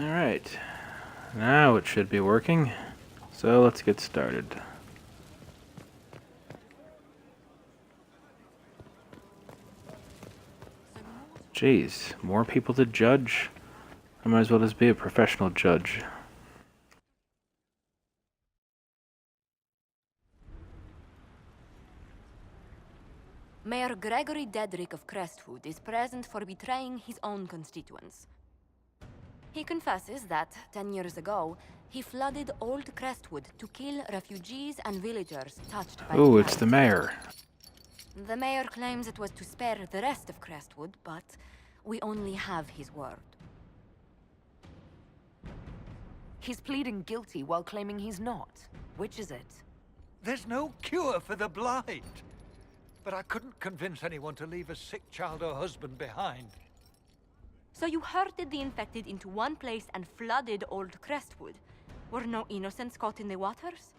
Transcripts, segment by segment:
Alright, now it should be working, so let's get started. Jeez, more people to judge? I might as well just be a professional judge. Mayor Gregory Dedrick of Crestwood is present for betraying his own constituents. He confesses that, 10 years ago, he flooded Old Crestwood to kill refugees and villagers touched by Ooh, the it's the blight. mayor. The mayor claims it was to spare the rest of Crestwood, but we only have his word. He's pleading guilty while claiming he's not. Which is it? There's no cure for the blight. But I couldn't convince anyone to leave a sick child or husband behind. So you herded the infected into one place and flooded Old Crestwood. Were no innocents caught in the waters?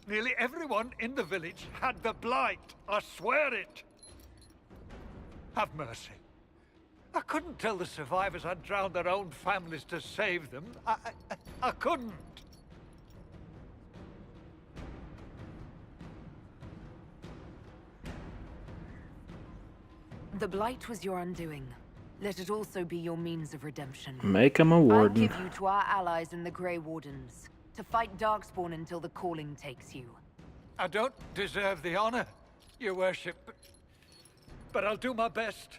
Nearly everyone in the village had the blight. I swear it. Have mercy. I couldn't tell the survivors I'd drowned their own families to save them. I couldn't. The blight was your undoing. Let it also be your means of redemption. Make him a I warden. give you to our allies in the Grey Wardens, to fight Darkspawn until the calling takes you. I don't deserve the honor, your worship, but I'll do my best.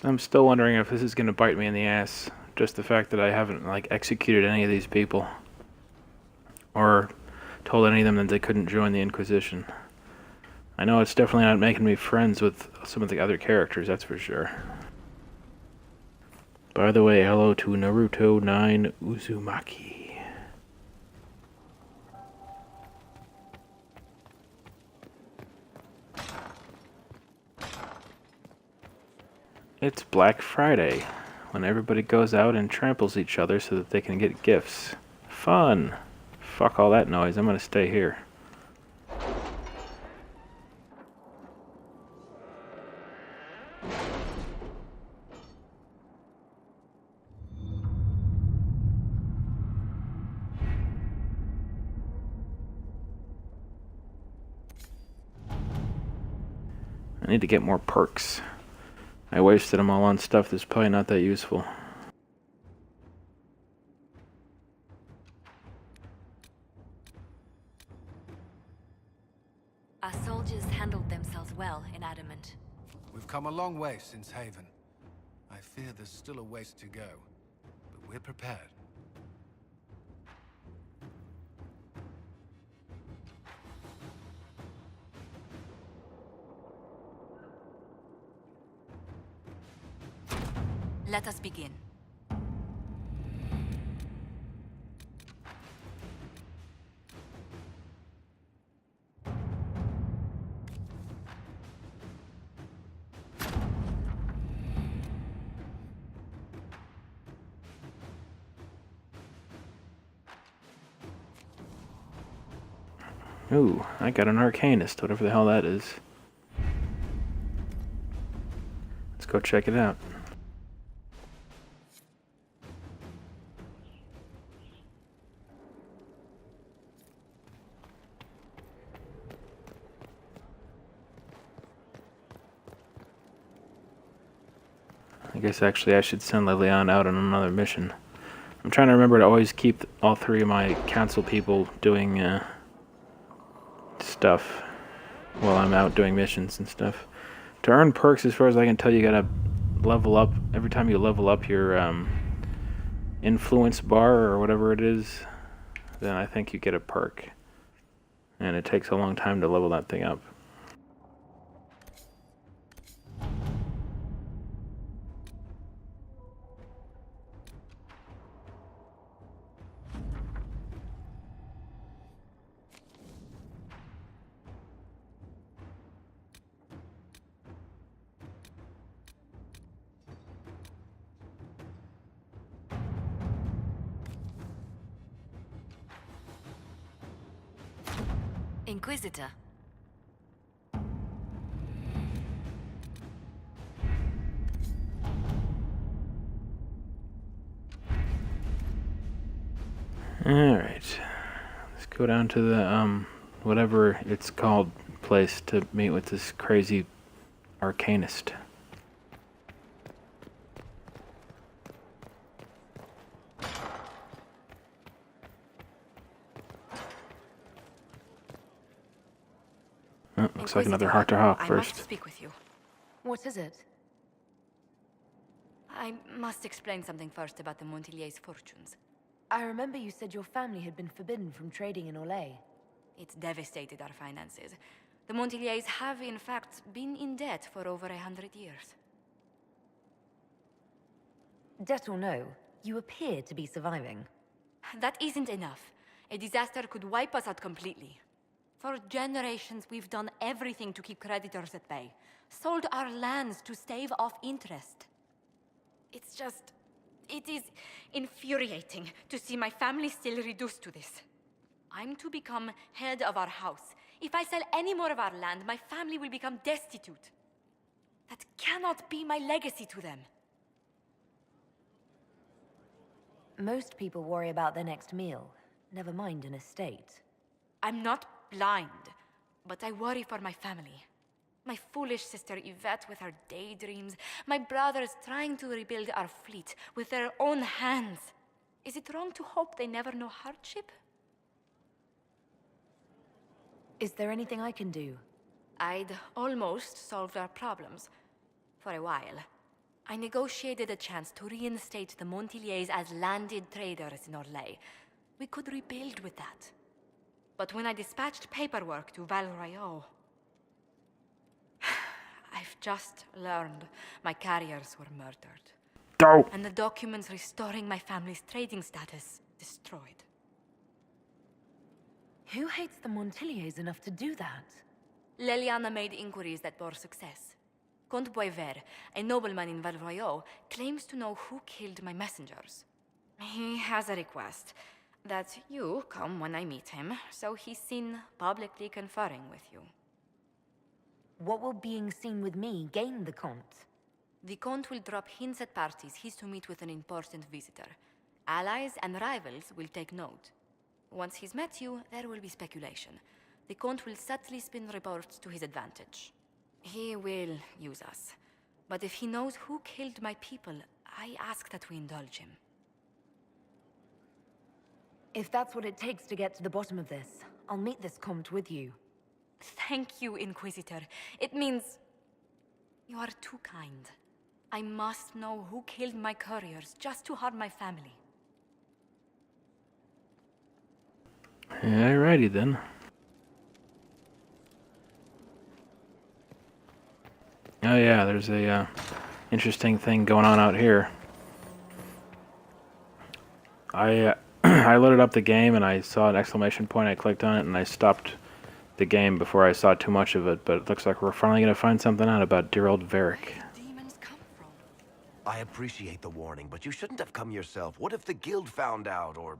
I'm still wondering if this is going to bite me in the ass. Just the fact that I haven't, executed any of these people. Or told any of them that they couldn't join the Inquisition. I know it's definitely not making me friends with some of the other characters, that's for sure. By the way, hello to Naruto 9 Uzumaki. It's Black Friday, when everybody goes out and tramples each other so that they can get gifts. Fun! Fuck all that noise, I'm gonna stay here. I need to get more perks. I wasted them all on stuff that's probably not that useful. Our soldiers handled themselves well in Adamant. We've come a long way since Haven. I fear there's still a ways to go, but we're prepared. Let us begin. Ooh, I got an Arcanist, whatever the hell that is. Let's go check it out. I guess actually I should send Liliana out on another mission. I'm trying to remember to always keep all three of my council people doing stuff while I'm out doing missions and stuff. To earn perks, as far as I can tell, you gotta level up. Every time you level up your influence bar or whatever it is, then I think you get a perk. And it takes a long time to level that thing up. Inquisitor. Alright. Let's go down to the, whatever it's called place to meet with this crazy arcanist. Oh, looks like another heart-to-heart I first. must speak with you. What is it? I must explain something first about the Montilier's fortunes. I remember you said your family had been forbidden from trading in Orlais. It's devastated our finances. The Montilier's have, in fact, been in debt for over 100 years. Debt or no, you appear to be surviving. That isn't enough. A disaster could wipe us out completely. For generations, we've done everything to keep creditors at bay. Sold our lands to stave off interest. It's just... it is infuriating to see my family still reduced to this. I'm to become head of our house. If I sell any more of our land, my family will become destitute. That cannot be my legacy to them. Most people worry about their next meal, never mind an estate. I'm not blind, but I worry for my family. My foolish sister Yvette with her daydreams. My brothers trying to rebuild our fleet with their own hands. Is it wrong to hope they never know hardship? Is there anything I can do? I'd almost solved our problems. For a while. I negotiated a chance to reinstate the Montiliers as landed traders in Orlais. We could rebuild with that. But when I dispatched paperwork to Val Royeaux, I've just learned my carriers were murdered. Oh! And the documents restoring my family's trading status destroyed. Who hates the Montiliers enough to do that? Leliana made inquiries that bore success. Comte Boisvert, a nobleman in Val Royeaux, claims to know who killed my messengers. He has a request that you come when I meet him, so he's seen publicly conferring with you. What will being seen with me gain the Comte? The Comte will drop hints at parties he's to meet with an important visitor. Allies and rivals will take note. Once he's met you, there will be speculation. The Comte will subtly spin reports to his advantage. He will use us. But if he knows who killed my people, I ask that we indulge him. If that's what it takes to get to the bottom of this, I'll meet this Comte with you. Thank you, Inquisitor. It means... you are too kind. I must know who killed my couriers just to harm my family. Alrighty then. Oh yeah, there's a interesting thing going on out here. I I loaded up the game and I saw an exclamation point. I clicked on it and I stopped the game before I saw too much of it. But it looks like we're finally gonna find something out about dear old Varric. Demons come from? I appreciate the warning, but you shouldn't have come yourself. What if the guild found out, or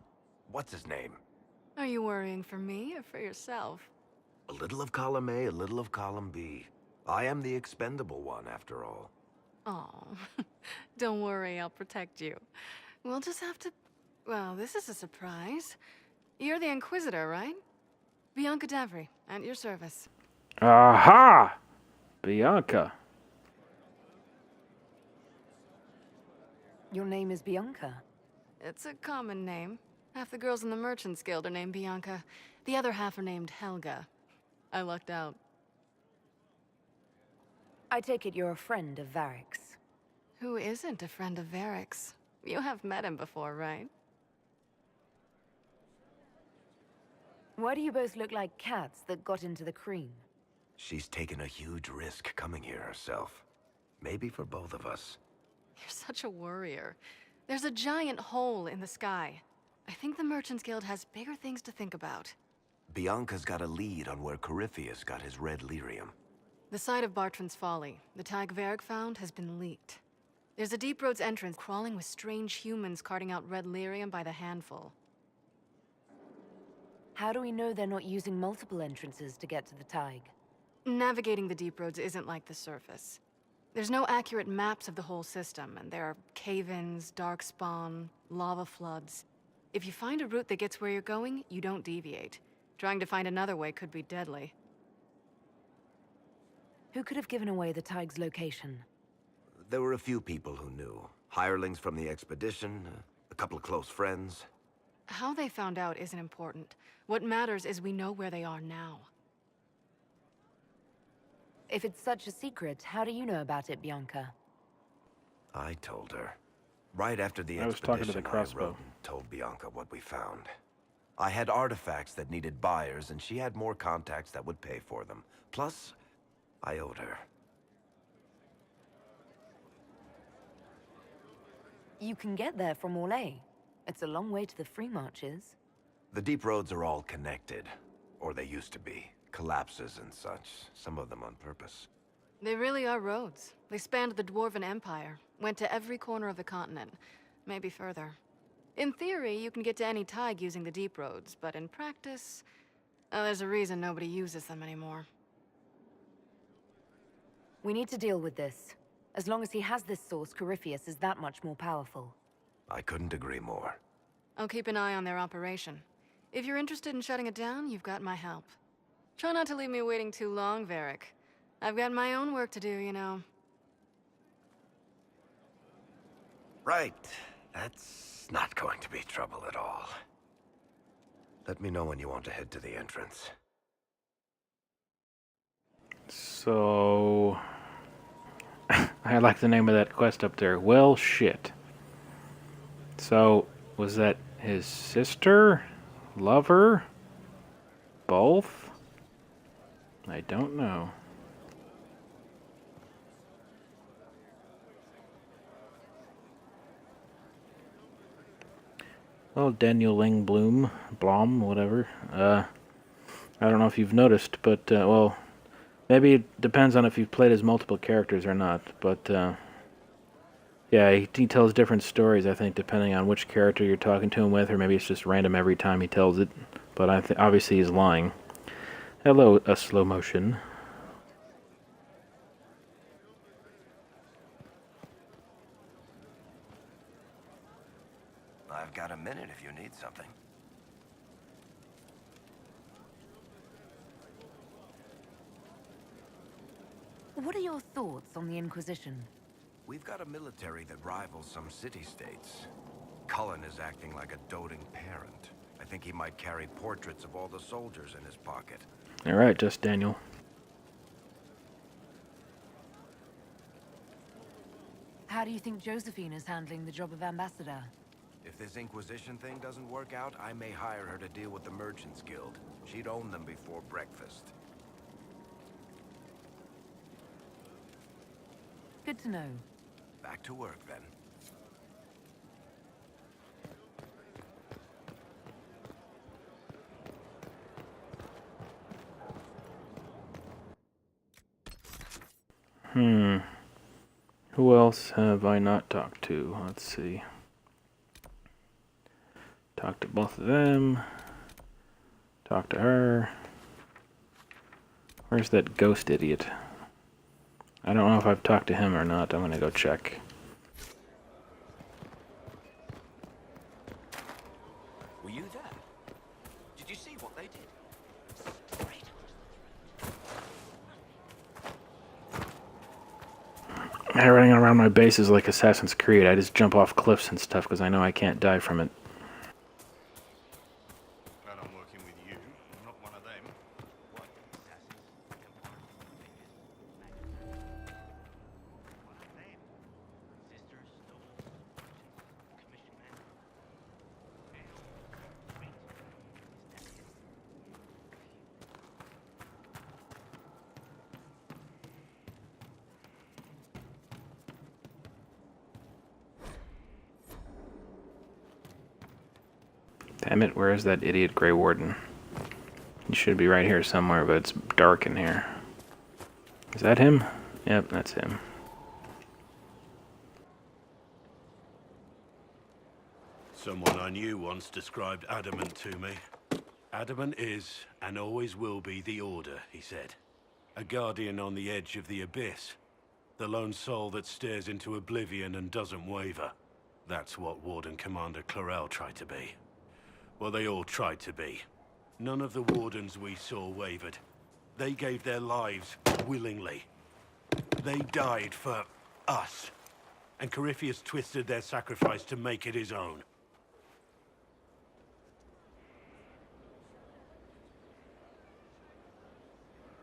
what's his name? Are you worrying for me or for yourself? A little of column A, a little of column B. I am the expendable one, after all. Oh, don't worry, I'll protect you. We'll just have to... well, this is a surprise. You're the Inquisitor, right? Bianca Davry, at your service. Aha! Bianca. Your name is Bianca. It's a common name. Half the girls in the Merchants Guild are named Bianca. The other half are named Helga. I lucked out. I take it you're a friend of Varric's. Who isn't a friend of Varric's? You have met him before, right? Why do you both look like cats that got into the cream? She's taken a huge risk coming here herself. Maybe for both of us. You're such a worrier. There's a giant hole in the sky. I think the Merchants Guild has bigger things to think about. Bianca's got a lead on where Corypheus got his red lyrium. The site of Bartran's Folly, the tag Varric found, has been leaked. There's a Deep Roads entrance crawling with strange humans carting out red lyrium by the handful. How do we know they're not using multiple entrances to get to the Tig? Navigating the Deep Roads isn't like the surface. There's no accurate maps of the whole system, and there are cave-ins, dark spawn, lava floods. If you find a route that gets where you're going, you don't deviate. Trying to find another way could be deadly. Who could have given away the Tig's location? There were a few people who knew. Hirelings from the expedition, a couple of close friends. How they found out isn't important. What matters is we know where they are now. If it's such a secret, how do you know about it, Bianca? I told her. Right after the I was talking to expedition, the I crossbow. wrote and told Bianca what we found. I had artifacts that needed buyers, and she had more contacts that would pay for them. Plus, I owed her. You can get there from Orlais. It's a long way to the free marches. The deep roads are all connected. Or they used to be. Collapses and such. Some of them on purpose. They really are roads. They spanned the Dwarven Empire, went to every corner of the continent, maybe further. In theory, you can get to any Tig using the deep roads, but in practice, there's a reason nobody uses them anymore. We need to deal with this. As long as he has this source, Corypheus is that much more powerful. I couldn't agree more. I'll keep an eye on their operation. If you're interested in shutting it down, you've got my help. Try not to leave me waiting too long, Varric. I've got my own work to do, you know. Right. That's not going to be trouble at all. Let me know when you want to head to the entrance. So... I like the name of that quest up there. Well, shit. So, was that his sister? Lover? Both? I don't know. Well, Daniel Langblom, Blom, whatever. I don't know if you've noticed, but, well, maybe it depends on if you've played as multiple characters or not, but, yeah, he tells different stories, I think, depending on which character you're talking to him with, or maybe it's just random every time he tells it, but obviously he's lying. Hello, a slow motion. I've got a minute if you need something. What are your thoughts on the Inquisition? We've got a military that rivals some city-states. Cullen is acting like a doting parent. I think he might carry portraits of all the soldiers in his pocket. Alright, just Daniel. How do you think Josephine is handling the job of ambassador? If this Inquisition thing doesn't work out, I may hire her to deal with the Merchants Guild. She'd own them before breakfast. Good to know. Back to work, then. Who else have I not talked to? Let's see. Talked to both of them. Talked to her. Where's that ghost idiot? I don't know if I've talked to him or not. I'm gonna go check. Were you there? Did you see what they did? Running around my base is like Assassin's Creed. I just jump off cliffs and stuff because I know I can't die from it. Glad I'm working with you. I'm not one of them. Damn it, where is that idiot Grey Warden? He should be right here somewhere, but it's dark in here. Is that him? Yep, that's him. Someone I knew once described Adamant to me. Adamant is, and always will be, the Order, he said. A guardian on the edge of the abyss. The lone soul that stares into oblivion and doesn't waver. That's what Warden Commander Clarel tried to be. Well, they all tried to be. None of the wardens we saw wavered. They gave their lives willingly. They died for us. And Corypheus twisted their sacrifice to make it his own.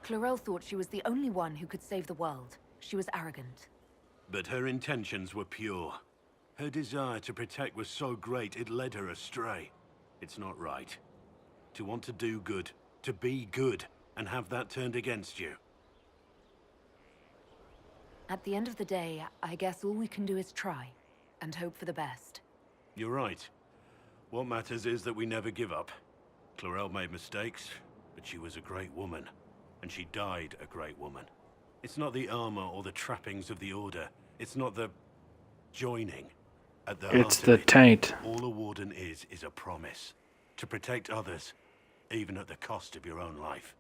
Clarel thought she was the only one who could save the world. She was arrogant. But her intentions were pure. Her desire to protect was so great it led her astray. It's not right. To want to do good, to be good, and have that turned against you. At the end of the day, I guess all we can do is try, and hope for the best. You're right. What matters is that we never give up. Clarel made mistakes, but she was a great woman. And she died a great woman. It's not the armor or the trappings of the Order. It's not the joining. At the It's heart the of it, taint. all a warden is a promise. To protect others, even at the cost of your own life.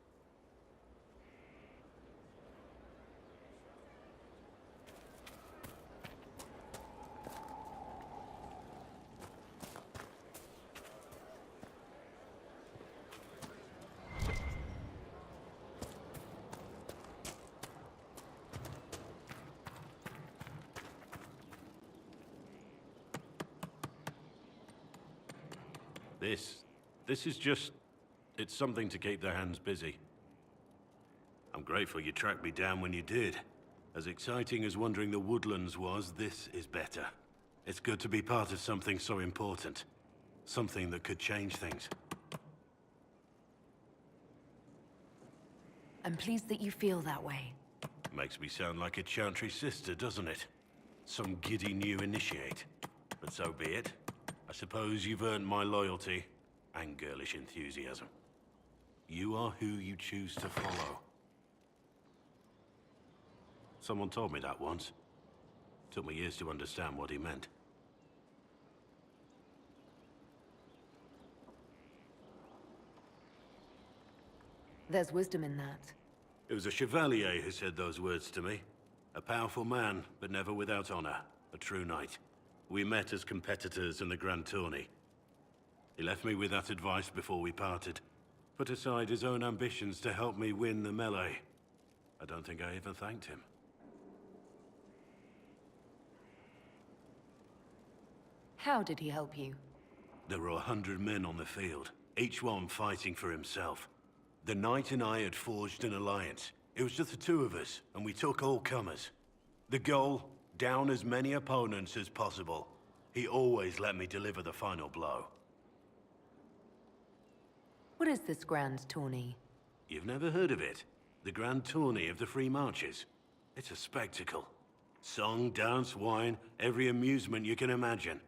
This is just... it's something to keep their hands busy. I'm grateful you tracked me down when you did. As exciting as wandering the woodlands was, this is better. It's good to be part of something so important. Something that could change things. I'm pleased that you feel that way. Makes me sound like a Chantry sister, doesn't it? Some giddy new initiate. But so be it. I suppose you've earned my loyalty and girlish enthusiasm. You are who you choose to follow. Someone told me that once. Took me years to understand what he meant. There's wisdom in that. It was a chevalier who said those words to me. A powerful man, but never without honor. A true knight. We met as competitors in the Grand Tourney. He left me with that advice before we parted. Put aside his own ambitions to help me win the melee. I don't think I even thanked him. How did he help you? There were 100 men on the field, each one fighting for himself. The knight and I had forged an alliance. It was just the two of us, and we took all comers. The goal, down as many opponents as possible. He always let me deliver the final blow. What is this grand tourney? You've never heard of it? The Grand Tourney of the Free Marches. It's a spectacle. Song, dance, wine, every amusement you can imagine.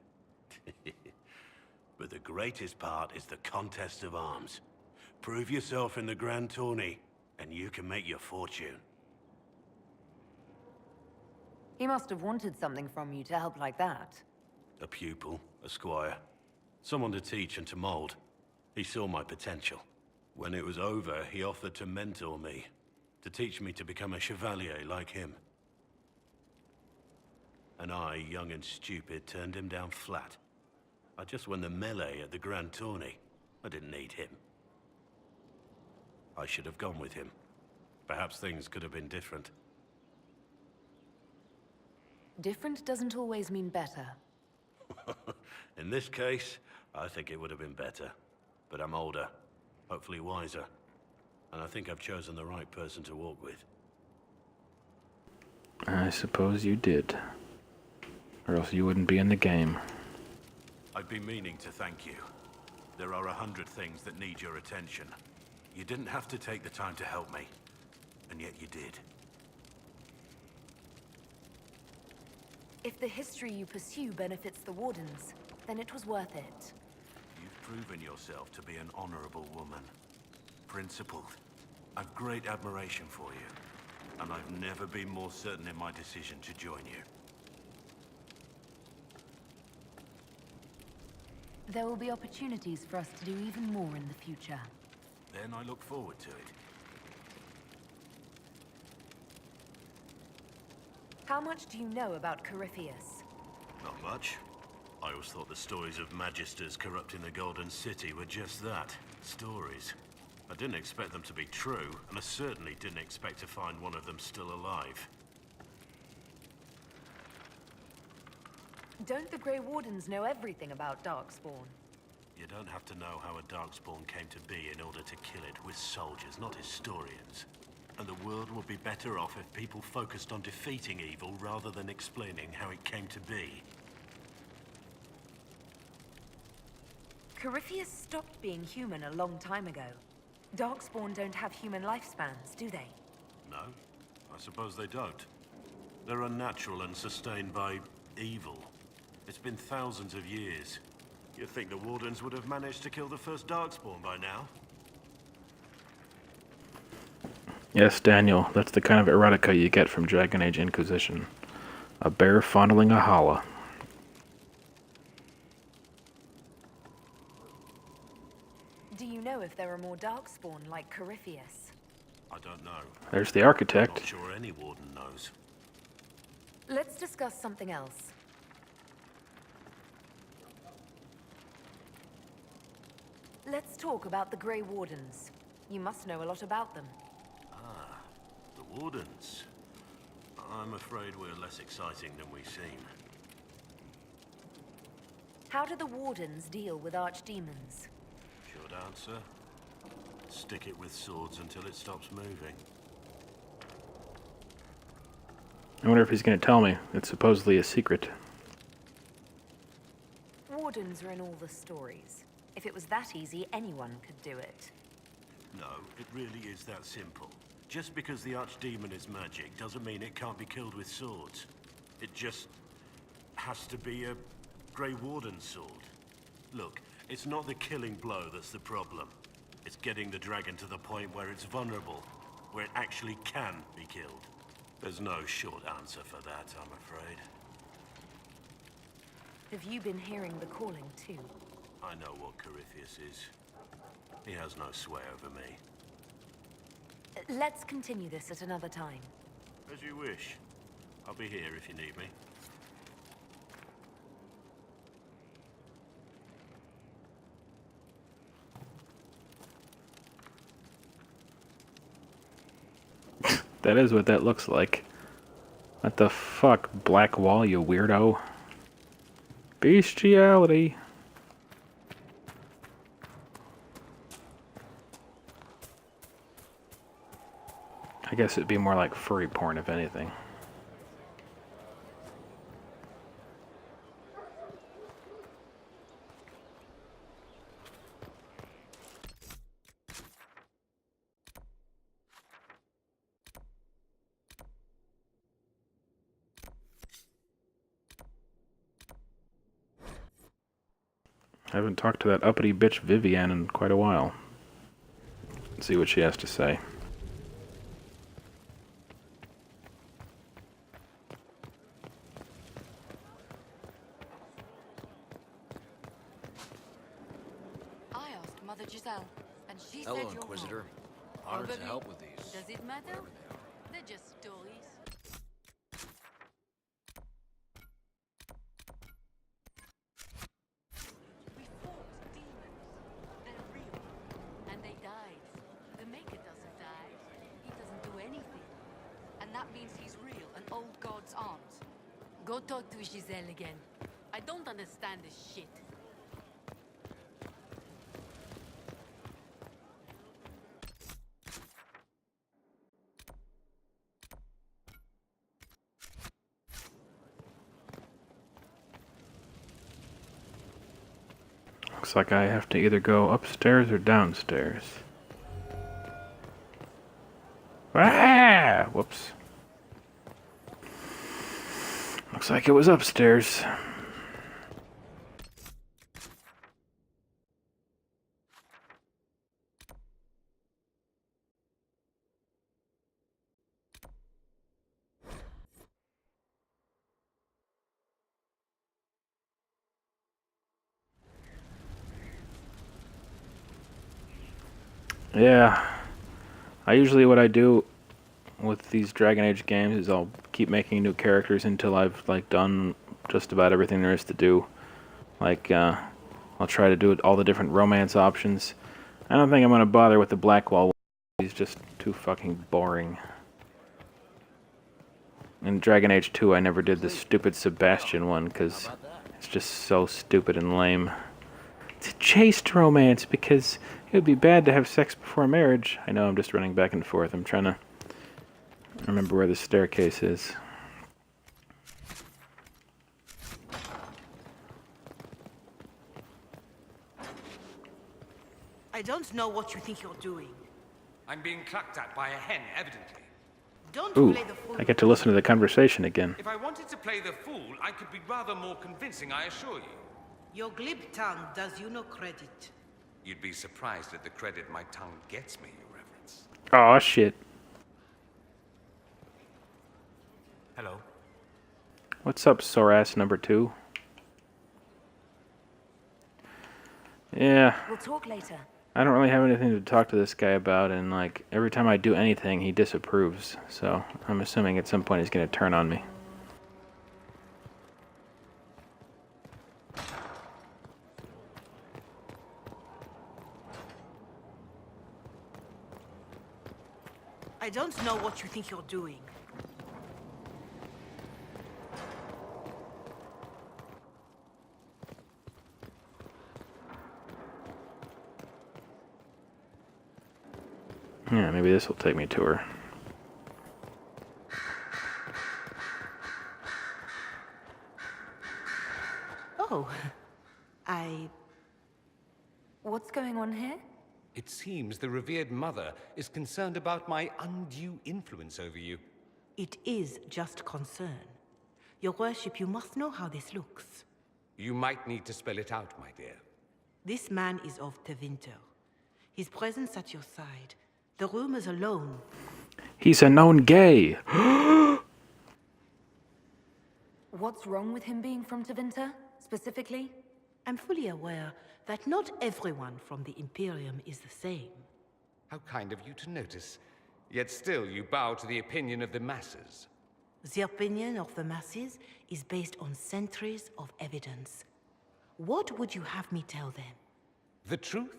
But the greatest part is the contest of arms. Prove yourself in the Grand Tourney, and you can make your fortune. He must have wanted something from you to help like that. A pupil, a squire. Someone to teach and to mold. He saw my potential. When it was over, he offered to mentor me. To teach me to become a chevalier like him. And I, young and stupid, turned him down flat. I just won the melee at the Grand Tourney. I didn't need him. I should have gone with him. Perhaps things could have been different. Different doesn't always mean better. In this case, I think it would have been better. But I'm older, hopefully wiser. And I think I've chosen the right person to walk with. I suppose you did. Or else you wouldn't be in the game. I've been meaning to thank you. There are 100 things that need your attention. You didn't have to take the time to help me. And yet you did. If the history you pursue benefits the Wardens, then it was worth it. You've proven yourself to be an honorable woman. Principled. I've great admiration for you. And I've never been more certain in my decision to join you. There will be opportunities for us to do even more in the future. Then I look forward to it. How much do you know about Corypheus? Not much. I always thought the stories of magisters corrupting the Golden City were just that, stories. I didn't expect them to be true, and I certainly didn't expect to find one of them still alive. Don't the Grey Wardens know everything about Darkspawn? You don't have to know how a Darkspawn came to be in order to kill it. We're soldiers, not historians. And the world would be better off if people focused on defeating evil rather than explaining how it came to be. Corypheus stopped being human a long time ago. Darkspawn don't have human lifespans, do they? No, I suppose they don't. They're unnatural and sustained by evil. It's been thousands of years. You'd think the Wardens would have managed to kill the first Darkspawn by now. Yes, Daniel, that's the kind of erotica you get from Dragon Age Inquisition. A bear fondling a holla. Do you know if there are more Darkspawn like Corypheus? I don't know. There's the architect. Not sure any Warden knows. Let's discuss something else. Let's talk about the Grey Wardens. You must know a lot about them. Ah, the Wardens. I'm afraid we're less exciting than we seem. How do the Wardens deal with archdemons? Short answer. Stick it with swords until it stops moving. I wonder if he's going to tell me. It's supposedly a secret. Wardens are in all the stories. If it was that easy, anyone could do it. No, it really is that simple. Just because the Archdemon is magic doesn't mean it can't be killed with swords. It just has to be a Grey Warden sword. Look, it's not the killing blow that's the problem. It's getting the dragon to the point where it's vulnerable, where it actually can be killed. There's no short answer for that, I'm afraid. Have you been hearing the calling too? I know what Corypheus is. He has no sway over me. Let's continue this at another time. As you wish. I'll be here if you need me. That is what that looks like. What the fuck, Black Wall, you weirdo? Bestiality. I guess it'd be more like furry porn, if anything. I haven't talked to that uppity bitch Vivienne in quite a while. Let's see what she has to say. I asked Mother Giselle, and she Hello, said you're Inquisitor. wrong. Honored to Probably. help with these. Does it matter? whatever they are. They're just stories. We fought demons. They're real. And they died. The Maker doesn't die. He doesn't do anything. And that means he's real and old gods aren't. Go talk to Giselle again. I don't understand this shit. Looks like I have to either go upstairs or downstairs. Ah! Whoops. Looks like it was upstairs. Yeah, what I do with these Dragon Age games is I'll keep making new characters until I've like done just about everything there is to do. Like, I'll try to do all the different romance options. I don't think I'm gonna bother with the Blackwall one. He's just too fucking boring. In Dragon Age 2, I never did the stupid Sebastian one, because it's just so stupid and lame. It's a chaste romance, because it would be bad to have sex before marriage. I know, I'm just running back and forth. I'm trying to remember where the staircase is. I don't know what you think you're doing. I'm being clucked at by a hen, evidently. Don't Ooh, play the fool. I get to listen to the conversation again. If I wanted to play the fool, I could be rather more convincing, I assure you. Your glib tongue does you no credit. You'd be surprised at the credit my tongue gets me, Your Reverence. Aw, shit. Hello. What's up, Sorass number 2? Yeah, We'll talk later. I don't really have anything to talk to this guy about, and like every time I do anything, he disapproves. So I'm assuming at some point he's gonna turn on me. I don't know what you think you're doing. Yeah, maybe this will take me to her. Oh, What's going on here? It seems the revered mother is concerned about my undue influence over you. It is just concern. Your worship, you must know how this looks. You might need to spell it out, my dear. This man is of Tevinter. His presence at your side, the rumors alone. He's a known gay! What's wrong with him being from Tevinter, specifically? I'm fully aware that not everyone from the Imperium is the same. How kind of you to notice. Yet still you bow to the opinion of the masses. The opinion of the masses is based on centuries of evidence. What would you have me tell them? The truth?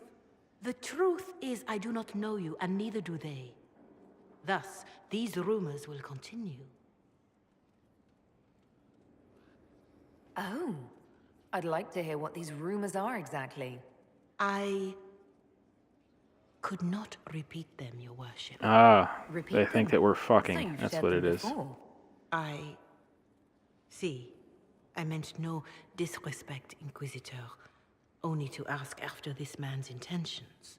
The truth is I do not know you, and neither do they. Thus, these rumors will continue. Oh. I'd like to hear what these rumors are exactly. I could not repeat them, your worship. Ah, Repeat they think them. that we're I thought fucking. you've That's shared what them it is. before. See, I meant no disrespect, Inquisitor. Only to ask after this man's intentions.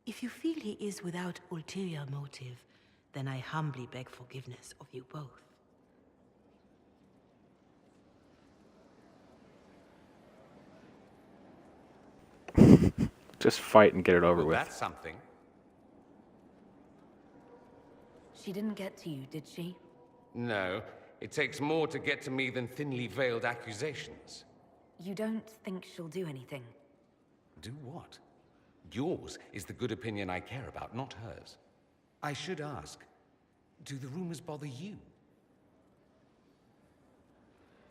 If you feel he is without ulterior motive, then I humbly beg forgiveness of you both. Just fight and get it over Well, with. that's something. She didn't get to you, did she? No, it takes more to get to me than thinly veiled accusations. You don't think she'll do anything? Do what? Yours is the good opinion I care about, not hers. I should ask, do the rumors bother you?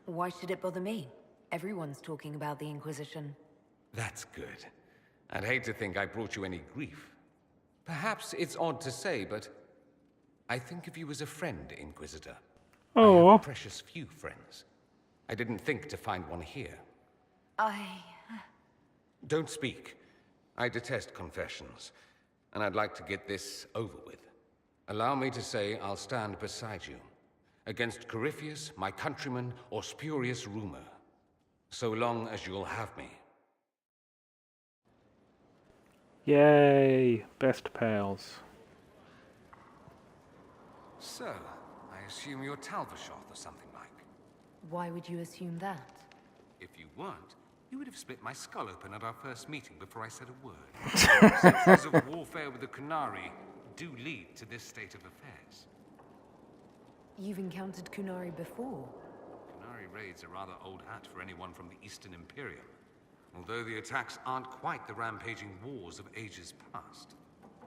Why should it bother me? Everyone's talking about the Inquisition. That's good. I'd hate to think I brought you any grief. Perhaps it's odd to say, but I think of you as a friend, Inquisitor. I Oh, have precious few friends. I didn't think to find one here. Don't speak. I detest confessions, and I'd like to get this over with. Allow me to say I'll stand beside you, against Corypheus, my countryman, or spurious rumor, so long as you'll have me. yay! Best pals. So, I assume you're Talvershoth or something like. Why would you assume that? If you weren't, you would have split my skull open at our first meeting before I said a word. Centuries of warfare with the Kunari do lead to this state of affairs. You've encountered Kunari before. Kunari raids are rather old hat for anyone from the Eastern Imperium, although the attacks aren't quite the rampaging wars of ages past.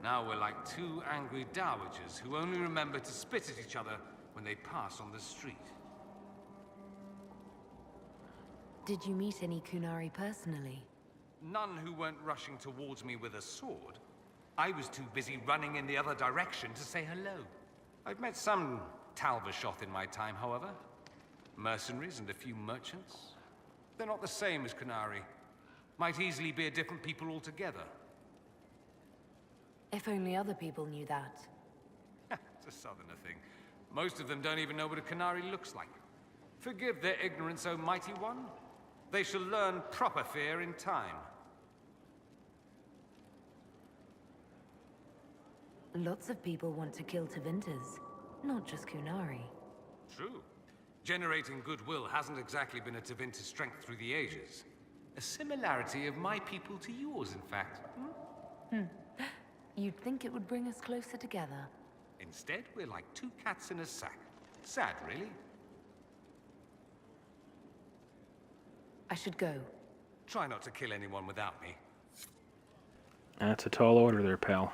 Now we're like two angry dowagers who only remember to spit at each other when they pass on the street. Did you meet any Kunari personally? None who weren't rushing towards me with a sword. I was too busy running in the other direction to say hello. I've met some Talvashoth in my time, however. Mercenaries and a few merchants. They're not the same as Kunari. Might easily be a different people altogether. If only other people knew that. It's a southerner thing. Most of them don't even know what a Kunari looks like. Forgive their ignorance, O mighty one. They shall learn proper fear in time. Lots of people want to kill Tevinters, not just Kunari. True. Generating goodwill hasn't exactly been a Tevinter's strength through the ages. A similarity of my people to yours, in fact. You'd think it would bring us closer together. Instead, we're like two cats in a sack. Sad, really. I should go. Try not to kill anyone without me. That's a tall order there, pal.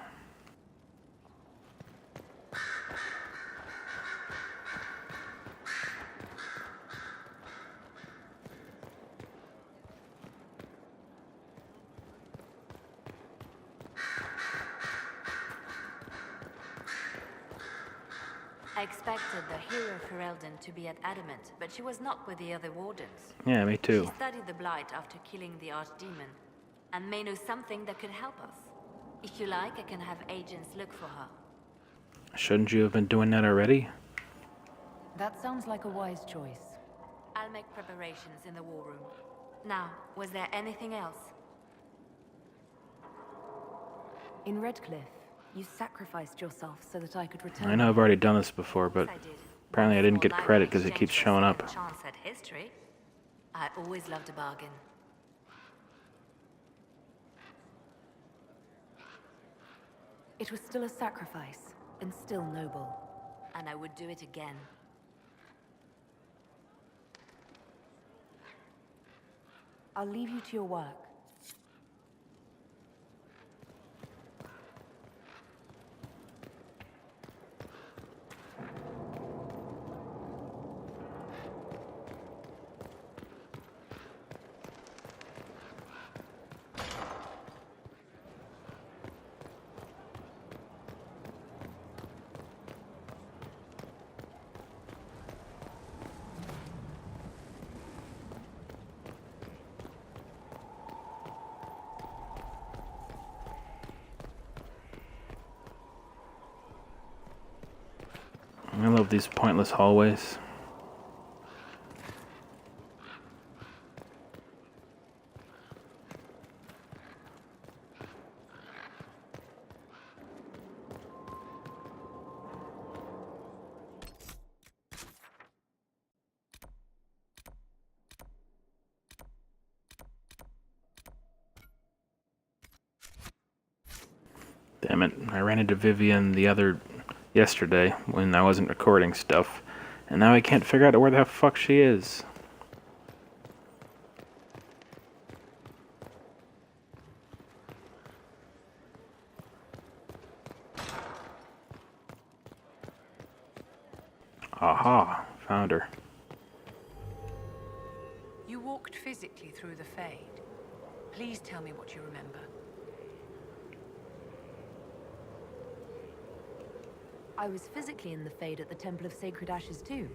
I expected the hero Ferelden to be at Adamant, but she was not with the other wardens. Yeah, me too. She studied the Blight after killing the Archdemon, and may know something that could help us. If you like, I can have agents look for her. Shouldn't you have been doing that already? That sounds like a wise choice. I'll make preparations in the war room. Now, was there anything else? In Redcliffe, you sacrificed yourself so that I could return. I know I've already done this before, but I did. apparently I didn't get Small credit life because it exchange keeps for a showing up. second chance at history. I always loved a bargain. It was still a sacrifice, and still noble. And I would do it again. I'll leave you to your work. I love these pointless hallways. Damn it, I ran into Vivian yesterday when I wasn't recording stuff, and now I can't figure out where the fuck she is. Aha, found her. You walked physically through the Fade. Please tell me what you remember. I was physically in the Fade at the Temple of Sacred Ashes too.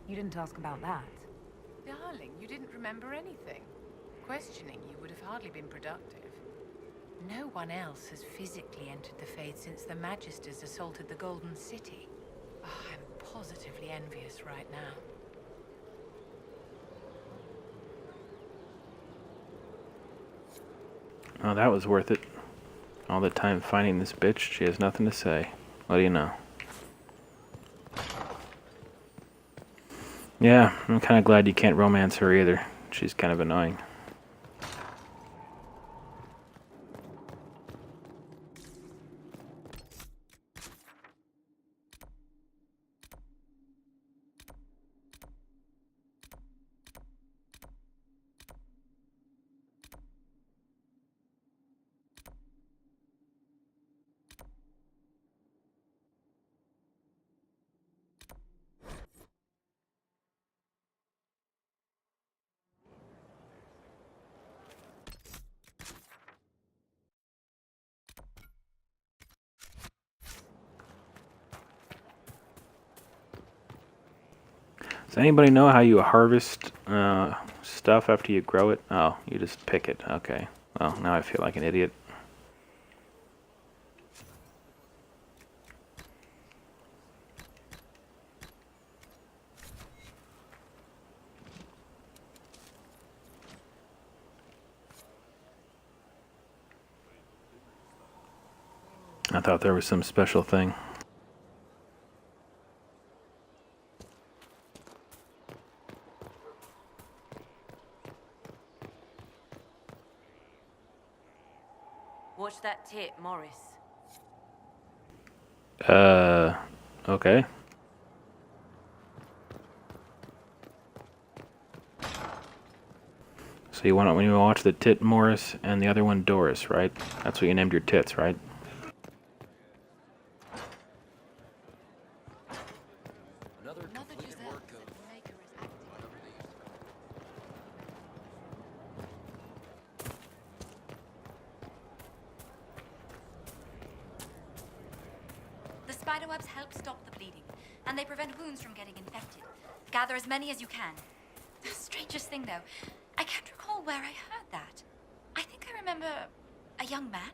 You didn't ask about that. Darling, you didn't remember anything. Questioning you would have hardly been productive. No one else has physically entered the Fade since the Magisters assaulted the Golden City. Oh, I'm positively envious right now. Oh, that was worth it. All the time finding this bitch, she has nothing to say. What do you know? Yeah, I'm kind of glad you can't romance her either. She's kind of annoying. Does anybody know how you harvest stuff after you grow it? Oh, you just pick it. Okay. Well, now I feel like an idiot. I thought there was some special thing. Watch that tit, Morris. Okay. So you want to, when you watch the tit Morris and the other one Doris, right? That's what you named your tits, right? The spiderwebs help stop the bleeding, and they prevent wounds from getting infected. Gather as many as you can. The strangest thing, though, I can't recall where I heard that. I think I remember a young man.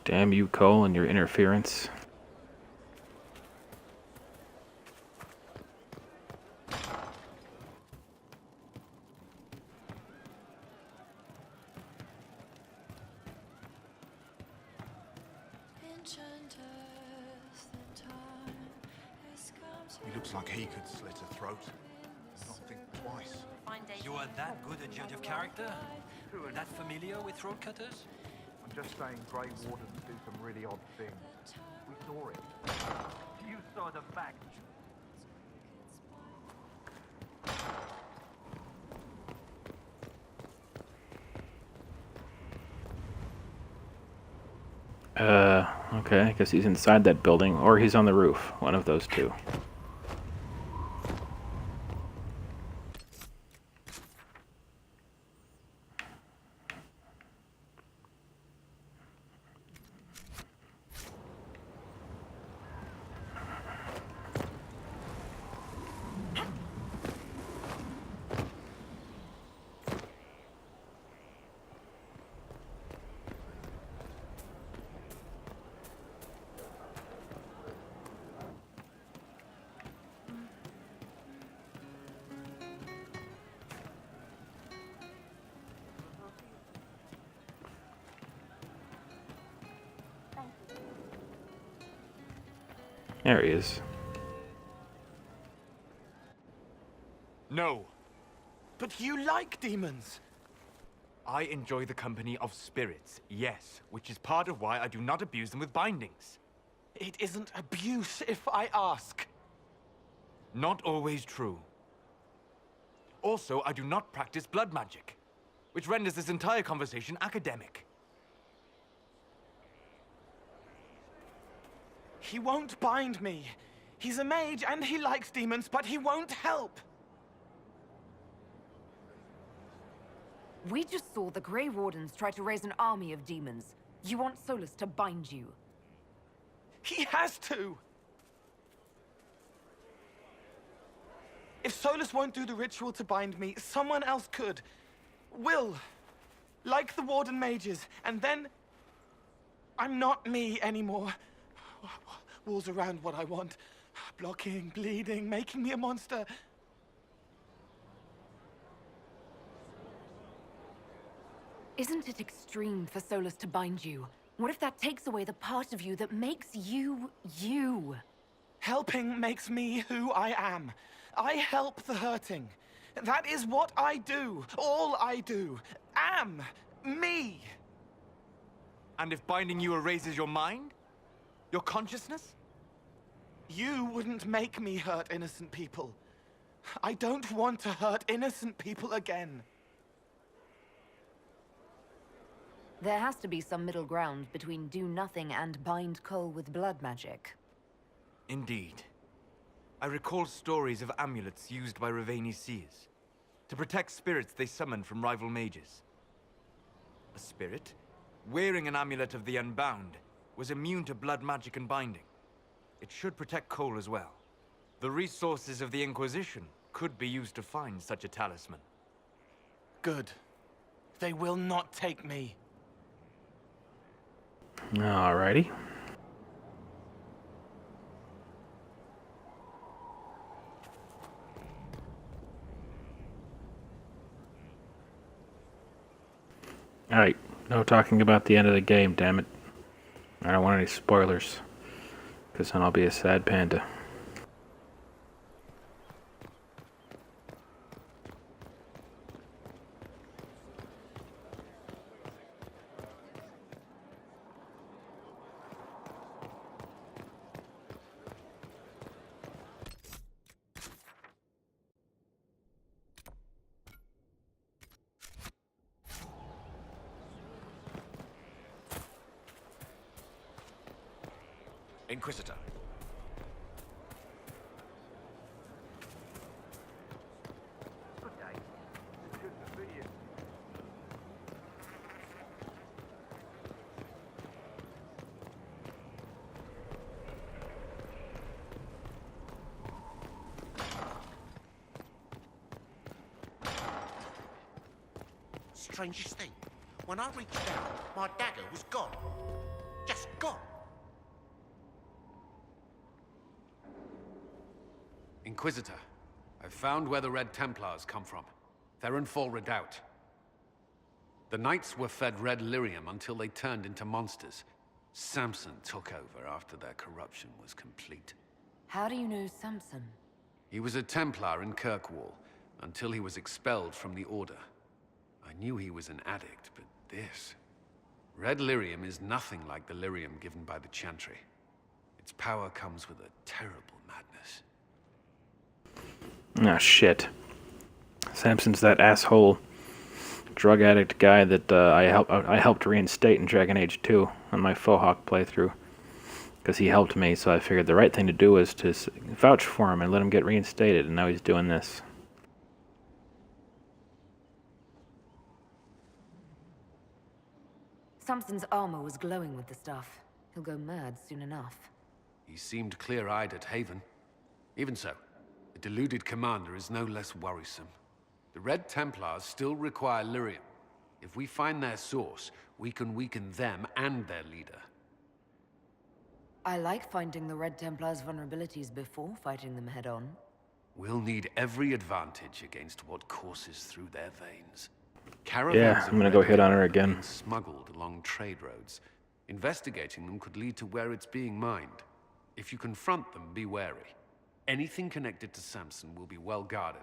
Damn you, Cole, and your interference. He looks like he could slit a throat. Not think twice. You are that good a judge of character? That familiar with throat cutters? I'm just saying Grey Wardens do some really odd things. We saw it. You saw the fact. Okay, I guess he's inside that building, or he's on the roof. One of those two. There he is. No. But you like demons. I enjoy the company of spirits, yes, which is part of why I do not abuse them with bindings. It isn't abuse if I ask. Not always true. Also, I do not practice blood magic, which renders this entire conversation academic. He won't bind me. He's a mage and he likes demons, but he won't help. We just saw the Grey Wardens try to raise an army of demons. You want Solus to bind you? He has to! If Solus won't do the ritual to bind me, someone else could. Will. Like the Warden mages, and then... I'm not me anymore. Walls around what I want. Blocking, bleeding, making me a monster. Isn't it extreme for Solus to bind you? What if that takes away the part of you that makes you, you? Helping makes me who I am. I help the hurting. That is what I do. All I do. Am. Me. And if binding you erases your mind? Your consciousness? You wouldn't make me hurt innocent people. I don't want to hurt innocent people again. There has to be some middle ground between do nothing and bind Cole with blood magic. Indeed. I recall stories of amulets used by Ravani's seers to protect spirits they summoned from rival mages. A spirit, wearing an amulet of the Unbound, was immune to blood magic and binding. It should protect Cole as well. The resources of the Inquisition could be used to find such a talisman. Good. They will not take me. Alrighty. Alright, no talking about the end of the game, damn it. I don't want any spoilers, because then I'll be a sad panda. Inquisitor. Good day. It's good to see you. Strangest thing. When I reached out, my dagger was gone. Just gone. Inquisitor, I've found where the Red Templars come from. Therenfall Redoubt. The Knights were fed red lyrium until they turned into monsters. Samson took over after their corruption was complete. How do you know Samson? He was a Templar in Kirkwall, until he was expelled from the Order. I knew he was an addict, but this... Red lyrium is nothing like the lyrium given by the Chantry. Its power comes with a terrible madness. Ah, shit. Samson's that asshole drug addict guy that I helped reinstate in Dragon Age 2 on my Fohawk playthrough. Because he helped me, so I figured the right thing to do was to vouch for him and let him get reinstated, and now he's doing this. Samson's armor was glowing with the stuff. He'll go mad soon enough. He seemed clear-eyed at Haven. Even so, the deluded commander is no less worrisome. The Red Templars still require lyrium. If we find their source, we can weaken them and their leader. I like finding the Red Templars' vulnerabilities before fighting them head-on. We'll need every advantage against what courses through their veins. Yeah, I'm gonna go hit on her again. Smuggled along trade roads. Investigating them could lead to where it's being mined. If you confront them, be wary. Anything connected to Samson will be well guarded.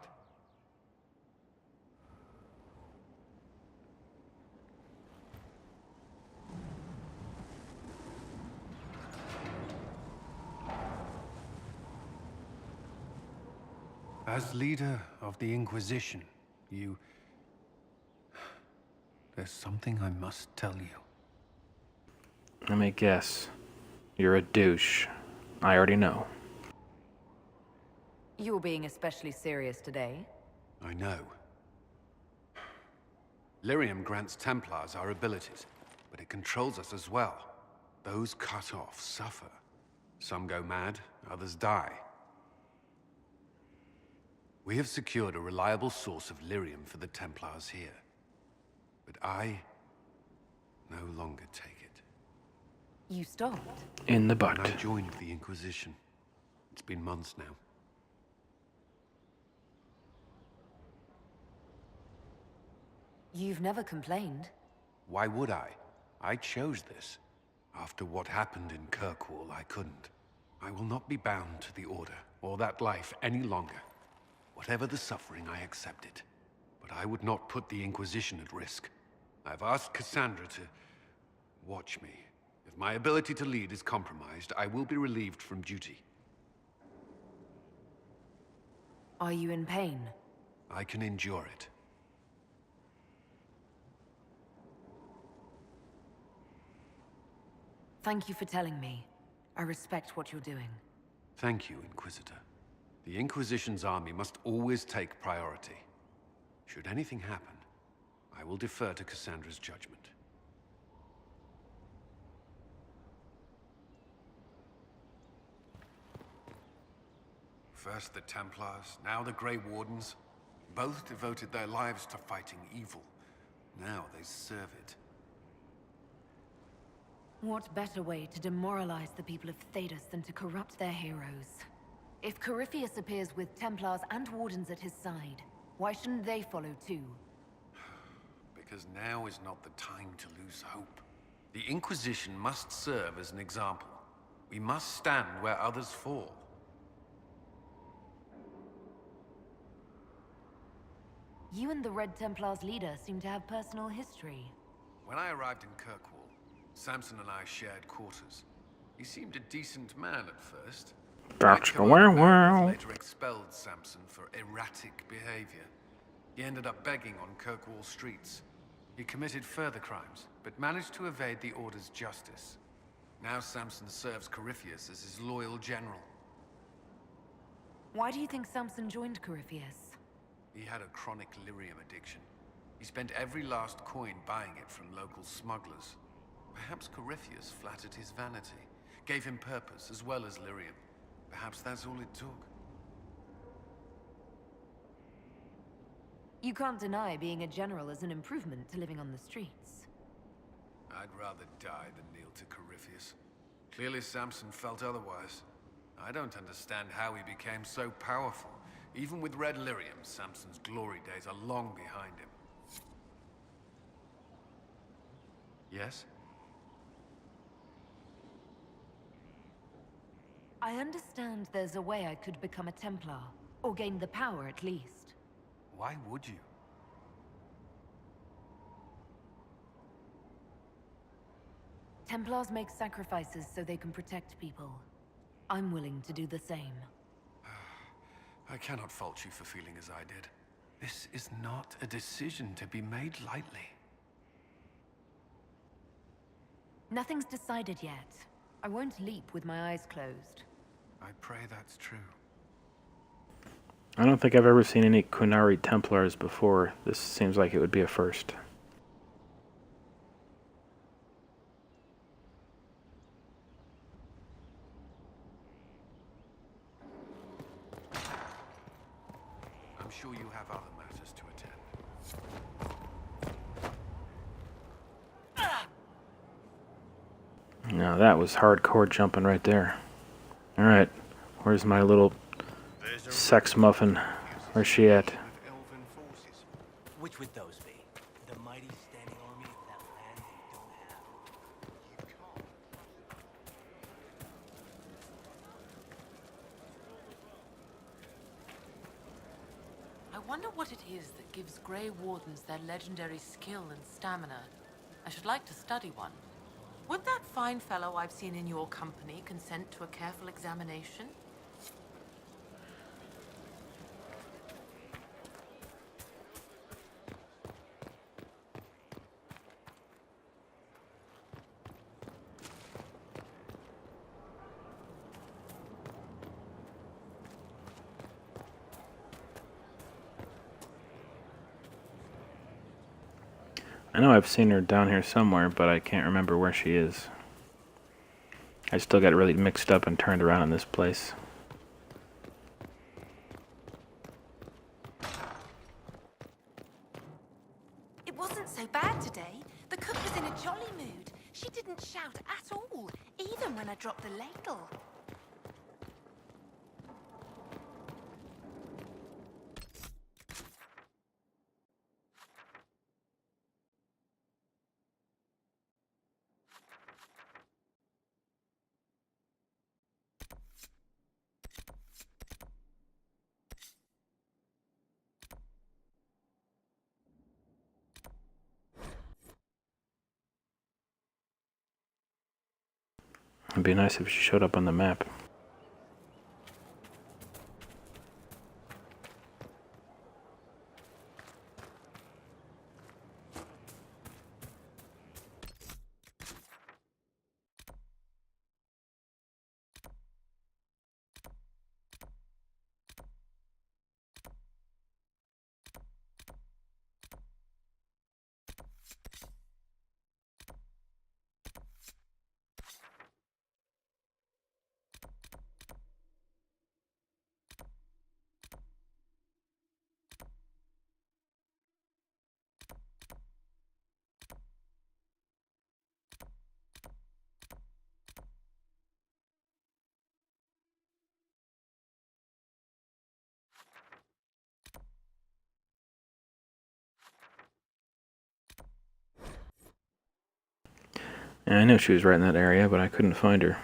As leader of the Inquisition, you... There's something I must tell you. Let me guess. You're a douche. I already know. You're being especially serious today. I know. Lyrium grants Templars our abilities, but it controls us as well. Those cut off suffer. Some go mad, others die. We have secured a reliable source of lyrium for the Templars here. But I no longer take it. You stopped? In the butt. When I joined the Inquisition. It's been months now. You've never complained. Why would I? I chose this. After what happened in Kirkwall, I couldn't. I will not be bound to the Order, or that life any longer. Whatever the suffering, I accept it. But I would not put the Inquisition at risk. I've asked Cassandra to watch me. If my ability to lead is compromised, I will be relieved from duty. Are you in pain? I can endure it. Thank you for telling me. I respect what you're doing. Thank you, Inquisitor. The Inquisition's army must always take priority. Should anything happen, I will defer to Cassandra's judgment. First the Templars, now the Grey Wardens. Both devoted their lives to fighting evil. Now they serve it. What better way to demoralize the people of Thedas than to corrupt their heroes? If Corypheus appears with Templars and Wardens at his side, why shouldn't they follow too? Because now is not the time to lose hope. The Inquisition must serve as an example. We must stand where others fall. You and the Red Templars leader seem to have personal history. When I arrived in Kirkwall, Samson and I shared quarters. He seemed a decent man at first. Later expelled Samson for erratic behavior. He ended up begging on Kirkwall streets. He committed further crimes, but managed to evade the Order's justice. Now Samson serves Corypheus as his loyal general. Why do you think Samson joined Corypheus? He had a chronic lyrium addiction. He spent every last coin buying it from local smugglers. Perhaps Corypheus flattered his vanity, gave him purpose as well as lyrium. Perhaps that's all it took. You can't deny being a general is an improvement to living on the streets. I'd rather die than kneel to Corypheus. Clearly Samson felt otherwise. I don't understand how he became so powerful. Even with Red Lyrium, Samson's glory days are long behind him. Yes? I understand there's a way I could become a Templar, or gain the power at least. Why would you? Templars make sacrifices so they can protect people. I'm willing to do the same. I cannot fault you for feeling as I did. This is not a decision to be made lightly. Nothing's decided yet. I won't leap with my eyes closed. I pray that's true. I don't think I've ever seen any Qunari Templars before. This seems like it would be a first. I'm sure you have other matters to attend. Now that was hardcore jumping right there. Alright, where's my little sex muffin? Where's she at? Which would those be? The mighty standing army of that land they don't have. I wonder what it is that gives Grey Wardens their legendary skill and stamina. I should like to study one. Would that fine fellow I've seen in your company consent to a careful examination? I know I've seen her down here somewhere, but I can't remember where she is. I still got really mixed up and turned around in this place. It wasn't so bad today. The cook was in a jolly mood. She didn't shout at all, even when I dropped the ladle. It'd be nice if she showed up on the map. I knew she was right in that area, but I couldn't find her.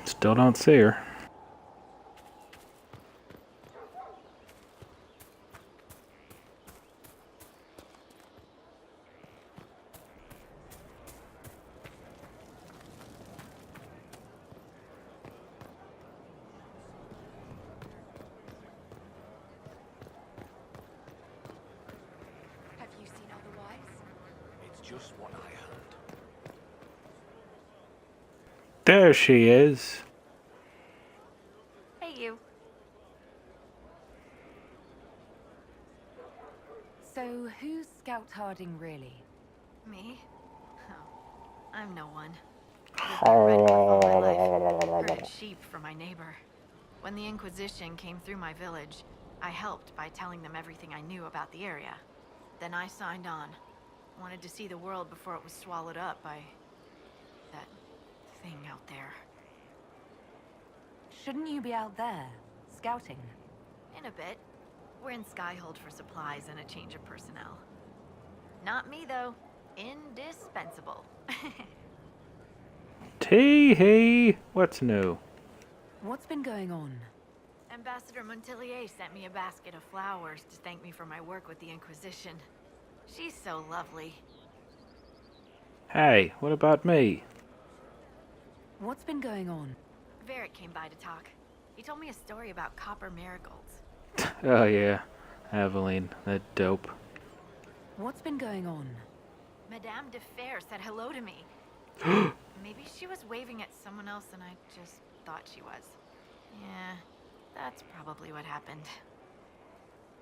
Still don't see her. Have you seen otherwise? It's just what I heard. There she is. Hey, you. So, who's Scout Harding really? Me? Oh, I'm no one. Lived in Red Cliff all my life. Herded sheep for my neighbor. When the Inquisition came through my village, I helped by telling them everything I knew about the area. Then I signed on. Wanted to see the world before it was swallowed up by that thing out there. Shouldn't you be out there, scouting? In a bit. We're in Skyhold for supplies and a change of personnel. Not me, though. Indispensable. Tee-hee! What's new? What's been going on? Ambassador Montillier sent me a basket of flowers to thank me for my work with the Inquisition. She's so lovely. Hey, what about me? What's been going on? Varric came by to talk. He told me a story about copper marigolds. Oh yeah, Aveline, that dope. What's been going on? Madame de Fer said hello to me. Maybe she was waving at someone else and I just thought she was. Yeah, that's probably what happened.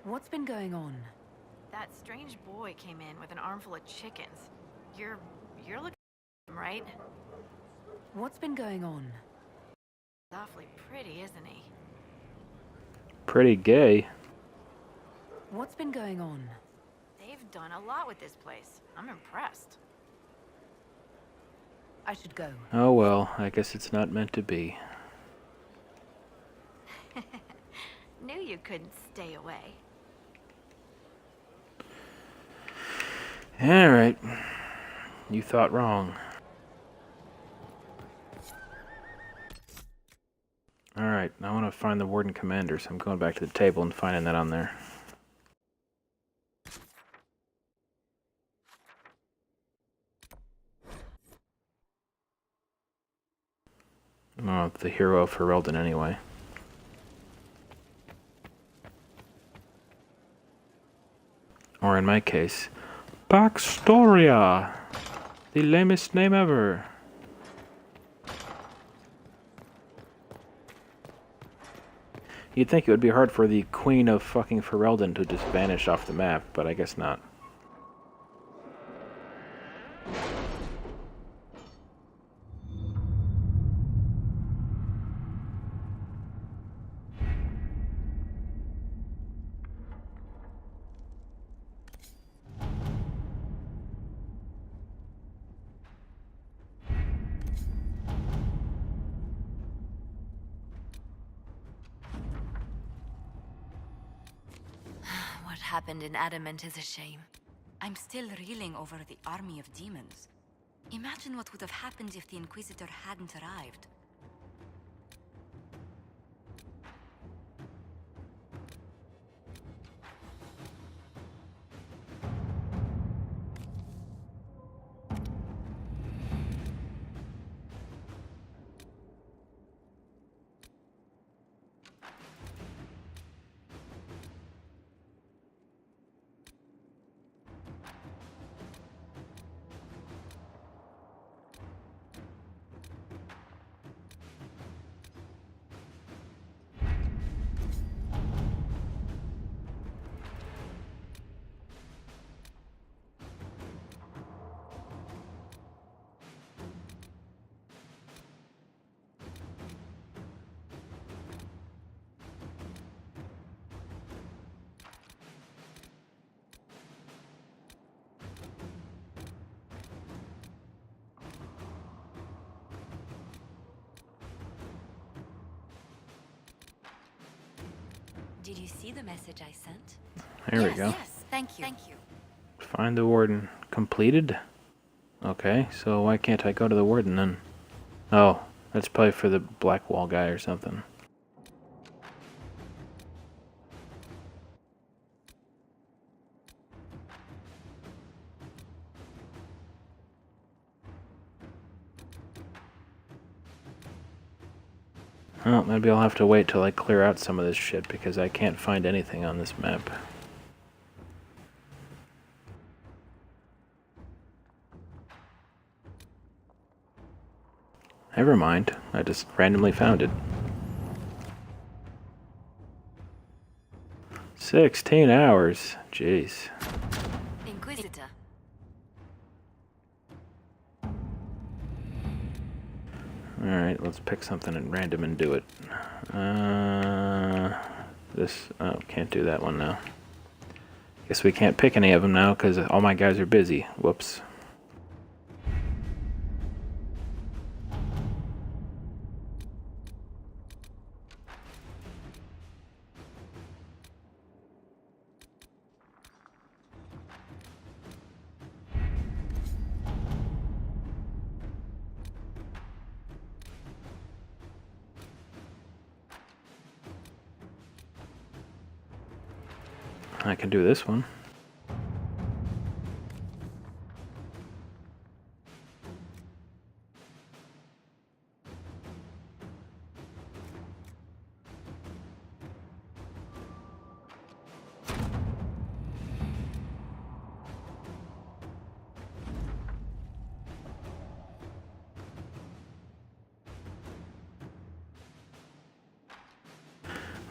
What's been going on? That strange boy came in with an armful of chickens. You're looking at him, right? What's been going on? Awfully pretty, isn't he? Pretty gay. What's been going on? They've done a lot with this place. I'm impressed. I should go. Oh well, I guess it's not meant to be. Knew you couldn't stay away. Alright. You thought wrong. Alright, I want to find the Warden Commander, so I'm going back to the table and finding that on there. Oh, the hero of Ferelden anyway. Or in my case, Backstoria! The lamest name ever. You'd think it would be hard for the Queen of fucking Ferelden to just vanish off the map, but I guess not. What happened in Adamant is a shame. I'm still reeling over the army of demons. Imagine what would have happened if the Inquisitor hadn't arrived. Did you see the message I sent? There we go. Yes, thank you. Thank you. Find the warden. Completed? Okay, so why can't I go to the warden then? Oh, that's probably for the Blackwall guy or something. Well, maybe I'll have to wait till I clear out some of this shit because I can't find anything on this map. Never mind, I just randomly found it. 16 hours, jeez. Inquisitor. Alright, let's pick something at random and do it. Oh, can't do that one now. Guess we can't pick any of them now because all my guys are busy. Whoops. I can do this one.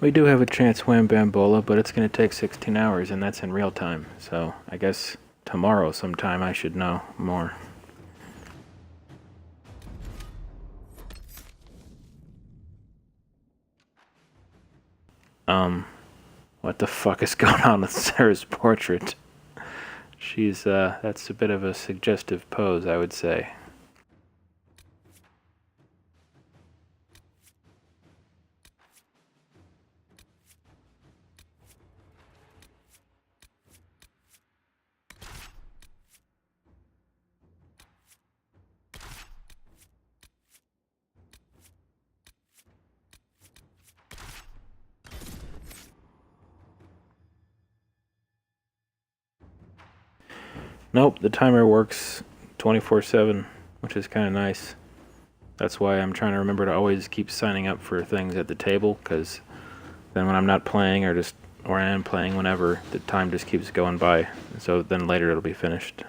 We do have a chance wham bambola, but it's going to take 16 hours, and that's in real time. So I guess tomorrow sometime I should know more. What the fuck is going on with Sarah's portrait? She's, that's a bit of a suggestive pose, I would say. Nope, the timer works 24/7, which is kind of nice. That's why I'm trying to remember to always keep signing up for things at the table, because then when I'm not playing or I am playing whenever, the time just keeps going by. So then later it'll be finished.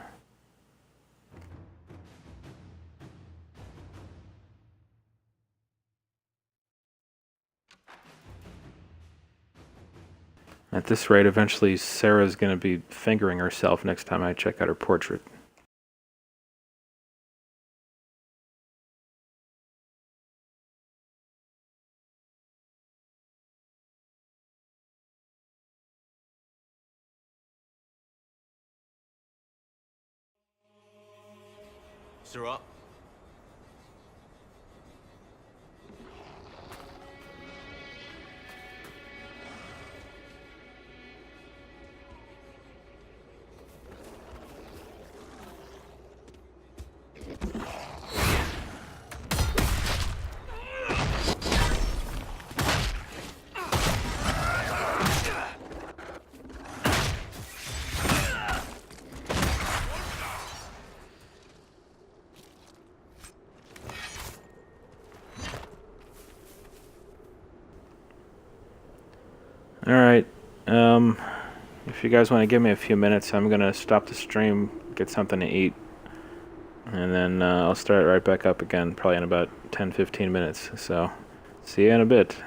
At this rate, eventually Sarah's going to be fingering herself next time I check out her portrait. Sirrah. Alright, if you guys want to give me a few minutes, I'm going to stop the stream, get something to eat, and then I'll start right back up again, probably in about 10-15 minutes. So, see you in a bit.